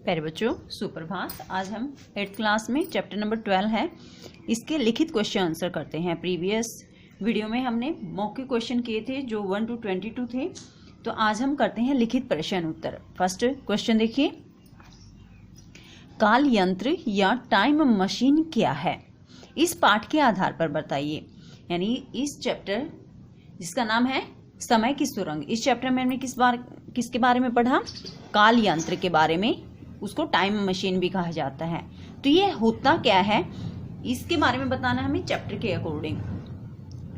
प्यारे बच्चों सुप्रभात। आज हम 8th क्लास में चैप्टर नंबर 12 है, इसके लिखित क्वेश्चन आंसर करते हैं। प्रीवियस वीडियो में हमने मौखिक क्वेश्चन किए थे जो 1 to 22 थे, तो आज हम करते हैं लिखित प्रश्न उत्तर। फर्स्ट क्वेश्चन देखिए, काल यंत्र या टाइम मशीन क्या है? इस पाठ के आधार पर बताइए। यानी इस चैप्टर जिसका नाम है समय की सुरंग, इस चैप्टर में हमने किसके बारे में पढ़ा? काल यंत्र के बारे में। उसको टाइम मशीन भी कहा जाता है। तो ये होता क्या है, इसके बारे में बताना हमें चैप्टर के अकॉर्डिंग।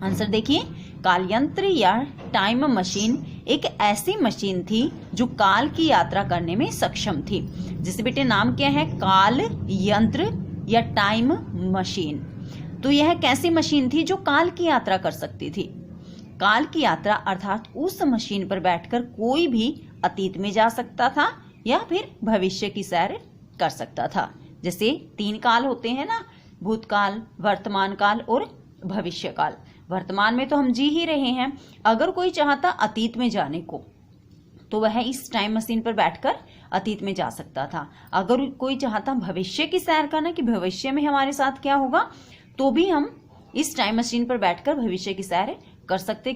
आंसर देखिए, काल यंत्र या टाइम मशीन एक ऐसी मशीन थी जो काल की यात्रा करने में सक्षम थी। जिसे बेटे नाम क्या है? काल यंत्र या टाइम मशीन। तो यह कैसी मशीन थी जो काल की यात्रा कर सकती थी? काल की यात्रा अर्थात उस मशीन पर बैठकर कोई भी अतीत में जा सकता था या फिर भविष्य की सैर कर सकता था। जैसे 3 काल होते हैं ना, भूतकाल, वर्तमान काल और भविष्य काल। वर्तमान में तो हम जी ही रहे हैं। अगर कोई चाहता अतीत में जाने को तो वह इस टाइम मशीन पर बैठकर अतीत में जा सकता था। अगर कोई चाहता भविष्य की सैर करना कि भविष्य में हमारे साथ क्या होगा, तो भी हम इस टाइम मशीन पर बैठकर भविष्य की सैर कर सकते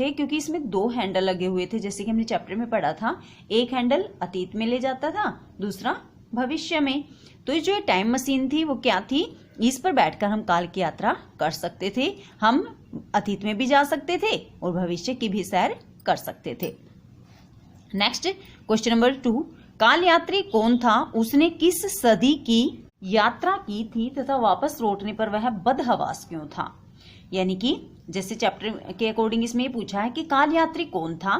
क्योंकि इसमें 2 हैंडल लगे हुए थे। जैसे कि हमने चैप्टर में पढ़ा था, एक हैंडल अतीत में ले जाता था, दूसरा भविष्य में। तो ये जो टाइम मशीन थी वो क्या थी? इस पर बैठकर हम काल की यात्रा कर सकते थे। हम अतीत में भी जा सकते थे और भविष्य की भी सैर कर सकते थे। नेक्स्ट क्वेश्चन नंबर 2, काल यात्री कौन था? उसने किस सदी की यात्रा की थी तथा वापस लौटने पर वह बदहवास क्यों था? यानी कि जैसे चैप्टर के अकॉर्डिंग इसमें ये पूछा है कि काल यात्री कौन था,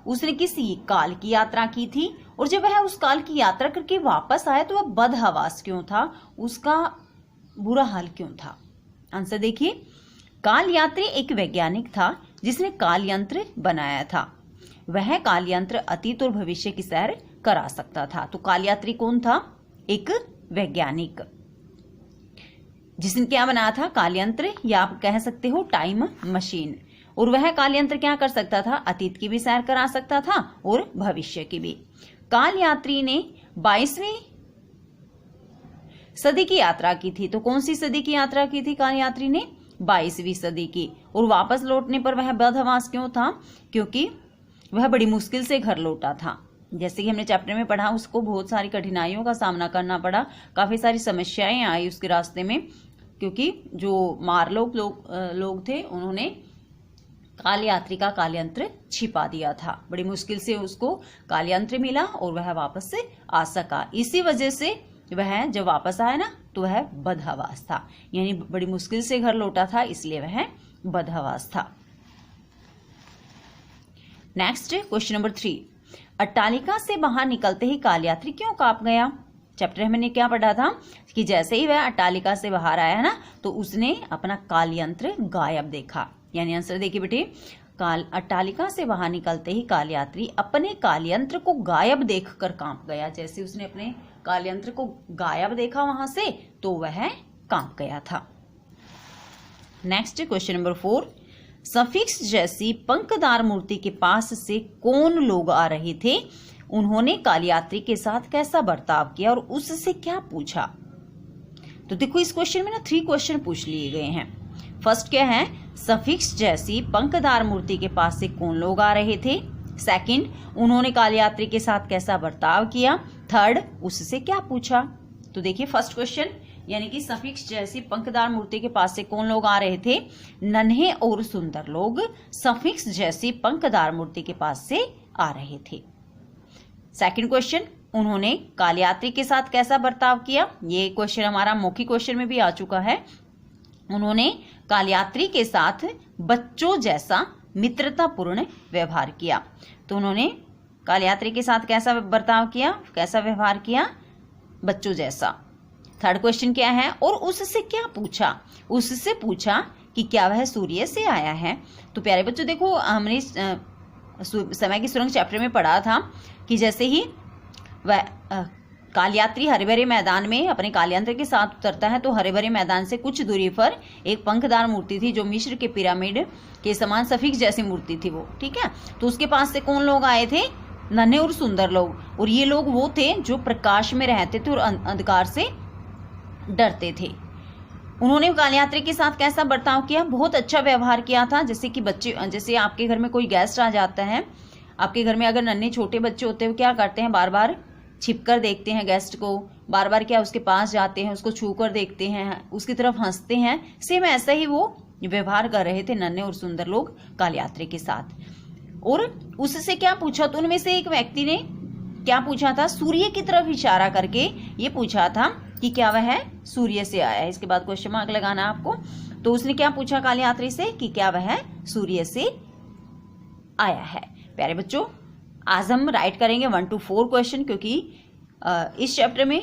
उसने किस काल की यात्रा की थी और जब वह उस काल की यात्रा करके वापस आया तो वह बदहवास क्यों था, उसका बुरा हाल क्यों था? आंसर देखिए, काल यात्री एक वैज्ञानिक था जिसने काल यंत्र बनाया था। वह काल यंत्र अतीत और भविष्य की सैर करा सकता था। तो काल यात्री कौन था? एक वैज्ञानिक जिसने क्या बनाया था? काल यंत्र, या आप कह सकते हो टाइम मशीन। और वह काल यंत्र क्या कर सकता था? अतीत की भी सैर करा सकता था और भविष्य की भी। काल यात्री ने 22वीं सदी की यात्रा की थी। तो कौन सी सदी की यात्रा की थी काल यात्री ने? 22वीं सदी की। और वापस लौटने पर वह बदहवास क्यों था? क्योंकि वह बड़ी मुश्किल से घर लौटा था। जैसे कि हमने चैप्टर में पढ़ा, उसको बहुत सारी कठिनाइयों का सामना करना पड़ा, काफी सारी समस्याएं आई उसके रास्ते में, क्योंकि जो मारलोग लोग थे उन्होंने काल यात्री का काल यंत्र छिपा दिया था। बड़ी मुश्किल से उसको काल यंत्र मिला और वह वापस से आ सका। इसी वजह से वह जब वापस आया ना तो वह बदहवास था, यानी बड़ी मुश्किल से घर लौटा था, इसलिए वह बदहवास था। नेक्स्ट क्वेश्चन नंबर 3, अट्टालिका से बाहर निकलते ही काल यात्री क्यों कांप गया? चैप्टर में क्या पढ़ा था कि जैसे ही वह अट्टालिका से बाहर आया ना तो उसने अपना काल यंत्र गायब देखा। यानी आंसर देखिए बेटे, अट्टालिका से बाहर निकलते ही काल यात्री अपने काल यंत्र को गायब देखकर कांप गया। जैसे उसने अपने काल यंत्र को गायब देखा वहां से तो वह कांप गया था। नेक्स्ट क्वेश्चन नंबर 4, सफिक्स जैसी पंखदार मूर्ति के पास से कौन लोग आ रहे थे? उन्होंने काल यात्री के साथ कैसा बर्ताव किया और उससे क्या पूछा? तो देखो इस क्वेश्चन में ना 3 क्वेश्चन पूछ लिए गए हैं। फर्स्ट क्या है? सफिक्स जैसी पंखदार मूर्ति के पास से कौन लोग आ रहे थे। सेकंड, उन्होंने काल यात्री के साथ कैसा बर्ताव किया। थर्ड, उससे क्या पूछा। तो देखिए फर्स्ट क्वेश्चन, यानी कि सफिक्स जैसी पंखदार मूर्ति के पास से कौन लोग आ रहे थे? नन्हे और सुंदर लोग सफिक्स जैसी पंखदार मूर्ति के पास से आ रहे थे। सेकंड क्वेश्चन, उन्होंने काल यात्री के साथ कैसा बर्ताव किया। ये क्वेश्चन हमारा मौखिक क्वेश्चन में भी आ चुका है। उन्होंने काल यात्री के साथ बच्चों जैसा मित्रतापूर्ण व्यवहार किया। तो उन्होंने काल यात्री के साथ कैसा बर्ताव किया, कैसा व्यवहार किया? बच्चों जैसा। थर्ड क्वेश्चन क्या है? और उससे क्या पूछा? उससे पूछा कि क्या वह सूर्य से आया है। तो प्यारे बच्चों देखो, हमने समय की सुरंग चैप्टर में पढ़ा था कि जैसे ही वह काल यात्री हरे भरे मैदान में अपने काल यंत्र के साथ उतरता है तो हरे भरे मैदान से कुछ दूरी पर एक पंखदार मूर्ति थी जो मिस्र के पिरामिड के समान सफिक्स जैसी मूर्ति थी वो, ठीक है। तो उसके पास से कौन लोग आए थे? नन्हे और सुंदर लोग, और ये लोग वो थे जो प्रकाश में रहते थे और अंधकार से डरते थे। उन्होंने काल यात्री के साथ कैसा बर्ताव किया? बहुत अच्छा व्यवहार किया था। जैसे कि बच्चे, जैसे आपके घर में कोई गेस्ट आ जाता है, आपके घर में अगर नन्हे छोटे बच्चे होते हैं, वो क्या करते हैं? बार बार छिप कर देखते हैं गेस्ट को, बार बार क्या उसके पास जाते हैं, उसको छू कर देखते हैं, उसकी तरफ हंसते हैं। सेम ऐसा ही वो व्यवहार कर रहे थे नन्हे और सुंदर लोग काल यात्री के साथ। और उससे क्या पूछा? तो उनमें से एक व्यक्ति ने क्या पूछा था? सूर्य की तरफ इशारा करके ये पूछा था कि क्या वह सूर्य से आया है। इसके बाद क्वेश्चन मार्क लगाना आपको। तो उसने क्या पूछा काल यात्री से कि क्या वह सूर्य से आया है। प्यारे बच्चों, आज हम राइट करेंगे 1 to 4 क्वेश्चन, क्योंकि इस चैप्टर में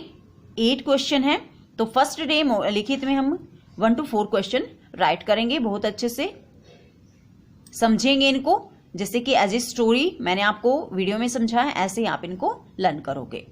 8 क्वेश्चन है। तो फर्स्ट डे लिखित में हम 1 to 4 क्वेश्चन राइट करेंगे। बहुत अच्छे से समझेंगे इनको, जैसे कि एज ए स्टोरी मैंने आपको वीडियो में समझाया, ऐसे ही आप इनको लर्न करोगे।